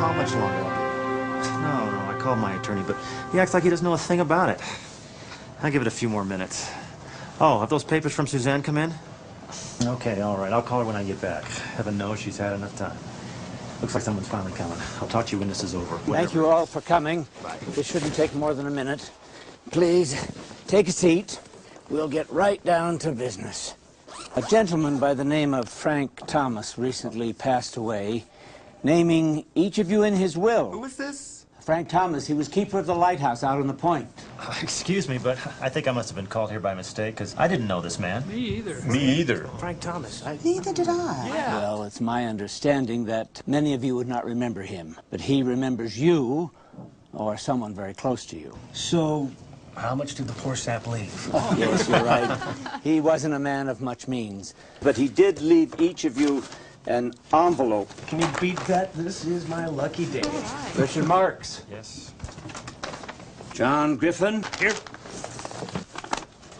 how much longer? No, I called my attorney, but he acts like he doesn't know a thing about it. I'll give it a few more minutes. Oh, have those papers from Suzanne come in? Okay, all right. I'll call her when I get back. Heaven knows she's had enough time. Looks like someone's finally coming. I'll talk to you when this is over. Whatever. Thank you all for coming. Bye. This shouldn't take more than a minute. Please, take a seat. We'll get right down to business. A gentleman by the name of Frank Thomas recently passed away, naming each of you in his will. Who is this? Frank Thomas. He was keeper of the lighthouse out on the point. Excuse me, but I think I must have been called here by mistake, because I didn't know this man. Me either. Me either. Frank Thomas. Neither did I. Yeah. Well, it's my understanding that many of you would not remember him, but he remembers you or someone very close to you. So, how much did the poor sap leave? Yes, you're right. He wasn't a man of much means, but he did leave each of you an envelope. Can you beat that? This is my lucky day. Richard Marks. Yes. John Griffin. Here.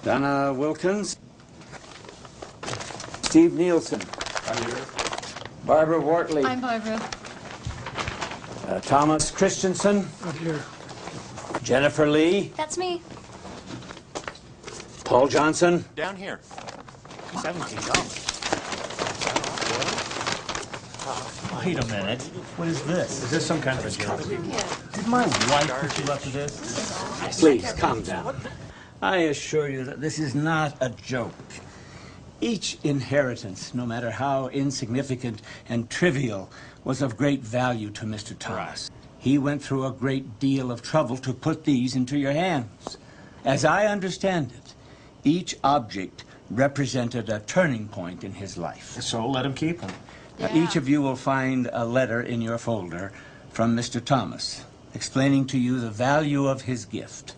Donna Wilkins. Steve Nielsen. I'm here. Barbara Wortley. I'm Barbara. Thomas Christensen. Right here. Jennifer Lee. That's me. Paul Johnson. Down here. $17. Wait a minute. What is this? Is this some kind of a joke? Did my wife put you up to this? Please, calm down. I assure you that this is not a joke. Each inheritance, no matter how insignificant and trivial, was of great value to Mr. Thomas. He went through a great deal of trouble to put these into your hands. As I understand it, each object represented a turning point in his life. So let him keep them. Each of you will find a letter in your folder from Mr. Thomas explaining to you the value of his gift.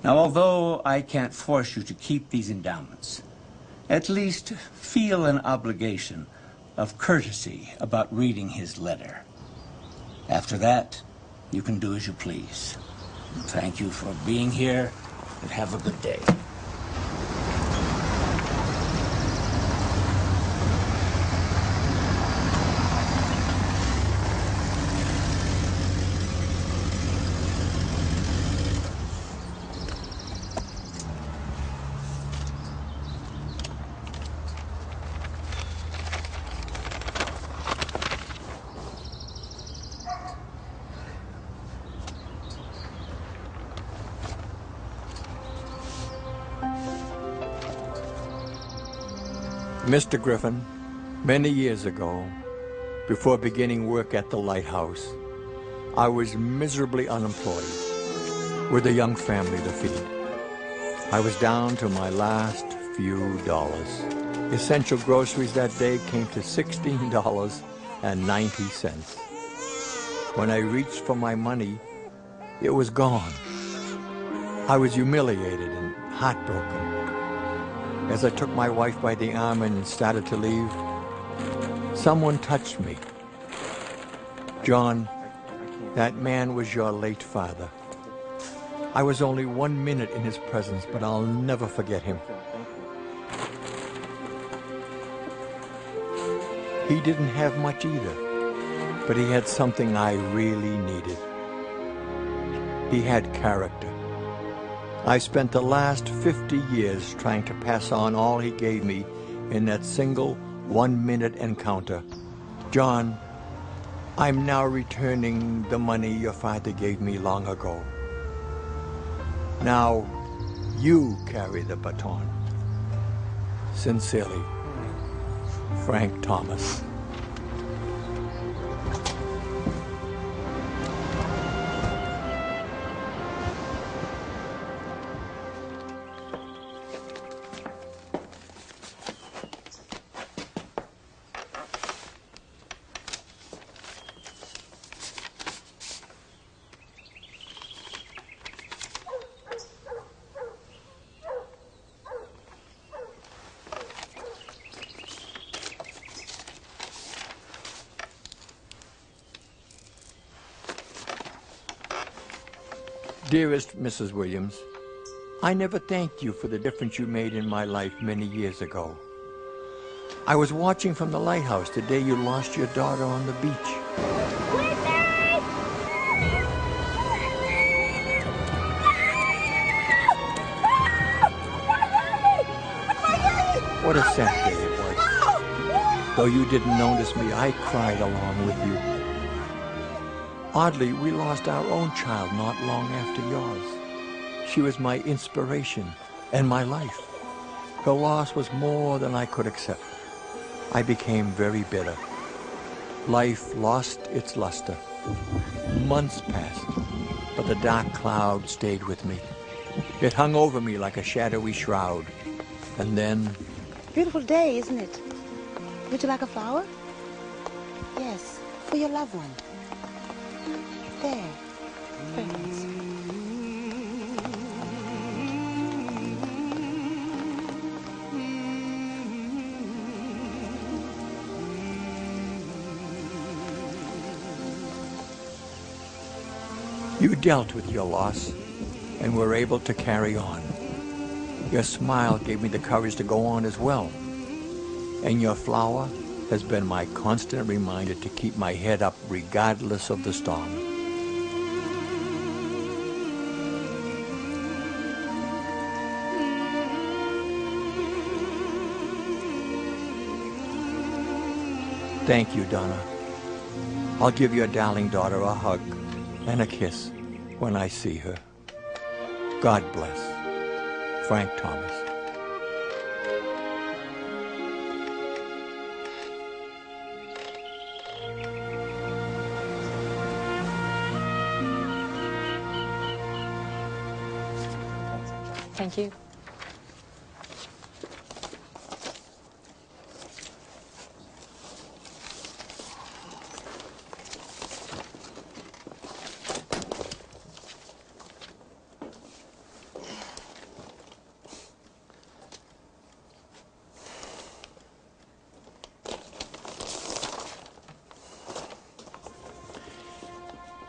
Now, although I can't force you to keep these endowments, at least feel an obligation of courtesy about reading his letter. After that, you can do as you please. Thank you for being here, and have a good day. Mr. Griffin, many years ago, before beginning work at the lighthouse, I was miserably unemployed with a young family to feed. I was down to my last few dollars. Essential groceries that day came to $16.90. When I reached for my money, it was gone. I was humiliated and heartbroken. As I took my wife by the arm and started to leave, someone touched me. John, that man was your late father. I was only 1 minute in his presence, but I'll never forget him. He didn't have much either, but he had something I really needed. He had character. I spent the last 50 years trying to pass on all he gave me in that single 1 minute encounter. John, I'm now returning the money your father gave me long ago. Now, you carry the baton. Sincerely, Frank Thomas. Dearest Mrs. Williams, I never thanked you for the difference you made in my life many years ago. I was watching from the lighthouse the day you lost your daughter on the beach. Wait, Mary! What a sad day it was. Though you didn't notice me, I cried along with you. Oddly, we lost our own child not long after yours. She was my inspiration and my life. Her loss was more than I could accept. I became very bitter. Life lost its luster. Months passed, but the dark cloud stayed with me. It hung over me like a shadowy shroud. And then... Beautiful day, isn't it? Would you like a flower? Yes, for your loved one. There. Very nice. You dealt with your loss and were able to carry on. Your smile gave me the courage to go on as well. And your flower has been my constant reminder to keep my head up regardless of the storm. Thank you, Donna. I'll give your darling daughter a hug and a kiss when I see her. God bless. Frank Thomas. Thank you.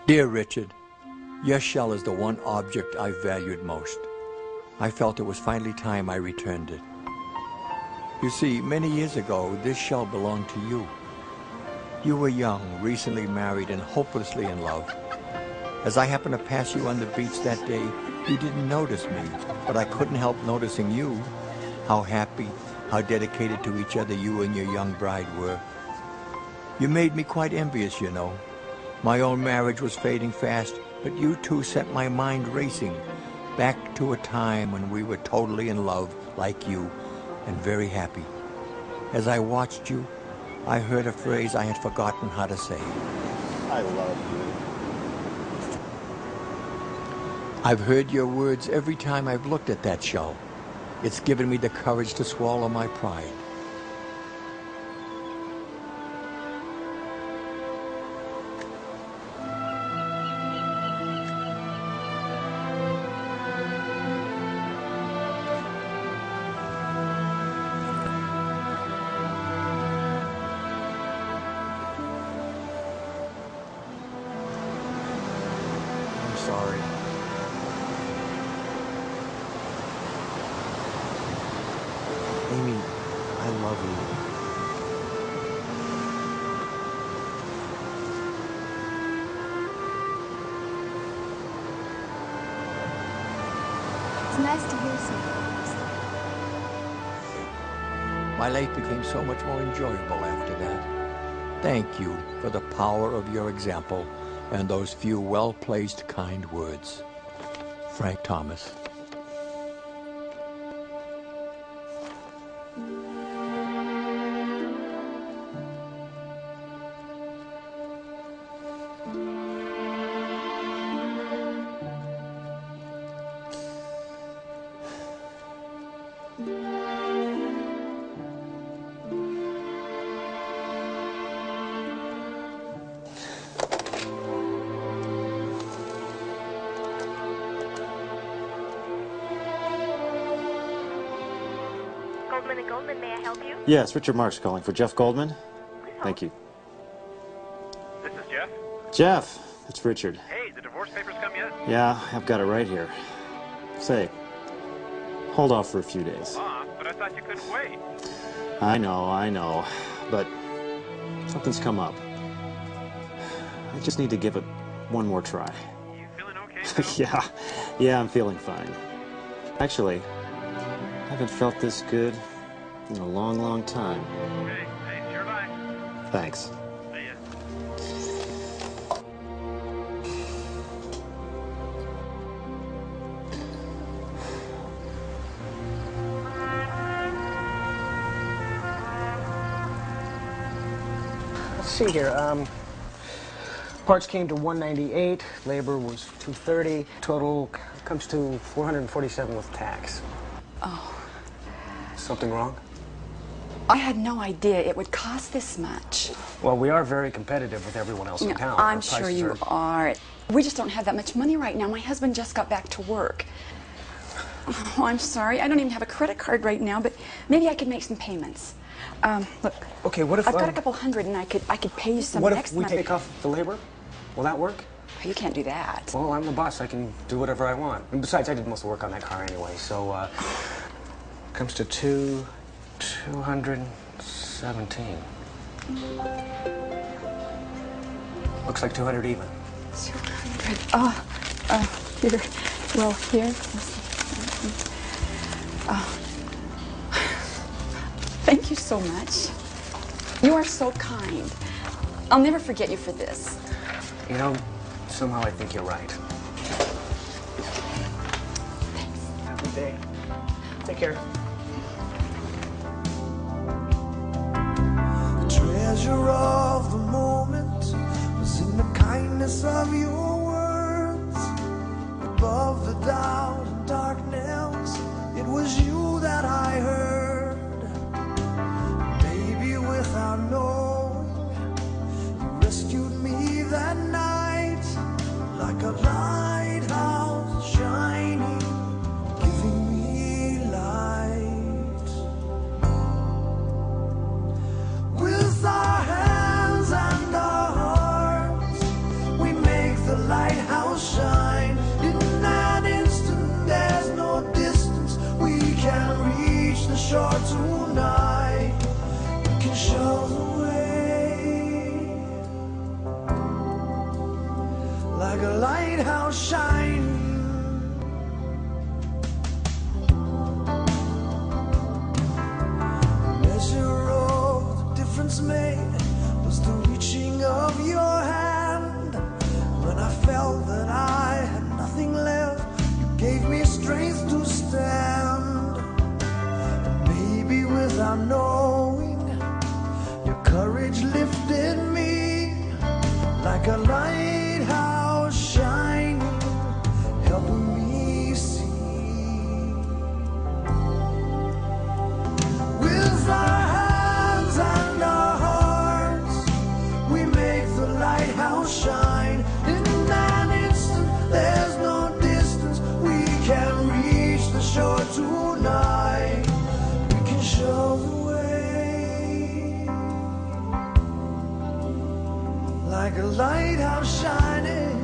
Dear Richard, your shell is the one object I valued most. I felt it was finally time I returned it. You see, many years ago, this shell belonged to you. You were young, recently married, and hopelessly in love. As I happened to pass you on the beach that day, you didn't notice me, but I couldn't help noticing you. How happy, how dedicated to each other you and your young bride were. You made me quite envious, you know. My own marriage was fading fast, but you two set my mind racing back to a time when we were totally in love, like you, and very happy. As I watched you, I heard a phrase I had forgotten how to say. I love you. I've heard your words every time I've looked at that shell. It's given me the courage to swallow my pride. Sorry. Amy, I love you. It's nice to hear so. My life became so much more enjoyable after that. Thank you for the power of your example and those few well-placed kind words. Frank Thomas. Goldman & Goldman, may I help you? Yes, Richard Marks calling for Jeff Goldman. Thank you. This is Jeff. Jeff, it's Richard. Hey, the divorce papers come yet? Yeah, I've got it right here. Say, hold off for a few days. But I thought you couldn't wait. I know, but something's come up. I just need to give it one more try. You feeling okay now? Yeah, I'm feeling fine. Actually, I haven't felt this good in a long, long time. Okay, hey, it's your life. Thanks. See ya. Let's see here. Parts came to 198, labor was 230. Total comes to 447 with tax. Oh. Something wrong? I had no idea it would cost this much. Well, we are very competitive with everyone else in No, town. I'm Our sure prices you are. We just don't have that much money right now. My husband just got back to work. Oh, I'm sorry. I don't even have a credit card right now, but maybe I could make some payments. Look. Okay, what if I've got a couple hundred, and I could pay you some what next if we month. take off the labor? Will that work? You can't do that. Well, I'm the boss. I can do whatever I want. And besides, I did most of the work on that car anyway. So, comes to 217. Looks like 200 even. 200. Here. Well, here. Thank you so much. You are so kind. I'll never forget you for this. You know, somehow I think you're right. Thanks. Happy day. Take care. The treasure of the moment was in the kindness of your words. Above the doubt and darkness, it was you that I heard. Maybe without knowing, you rescued me that night, like a lighthouse shining, giving me light. With our hands and our hearts, we make the lighthouse shine. In an instant, there's no distance, we can reach the shore tonight. We can show the way, like a lighthouse shining. The measure of the difference made was the reaching of your hand. When I felt that I had nothing left, you gave me strength to stand. And maybe without knowing, your courage lifted me like a lighthouse shining, helping me see. With our hands and our hearts, we make the lighthouse shine. In an instant, there's no distance, we can reach the shore tonight. We can show the way, like a lighthouse shining.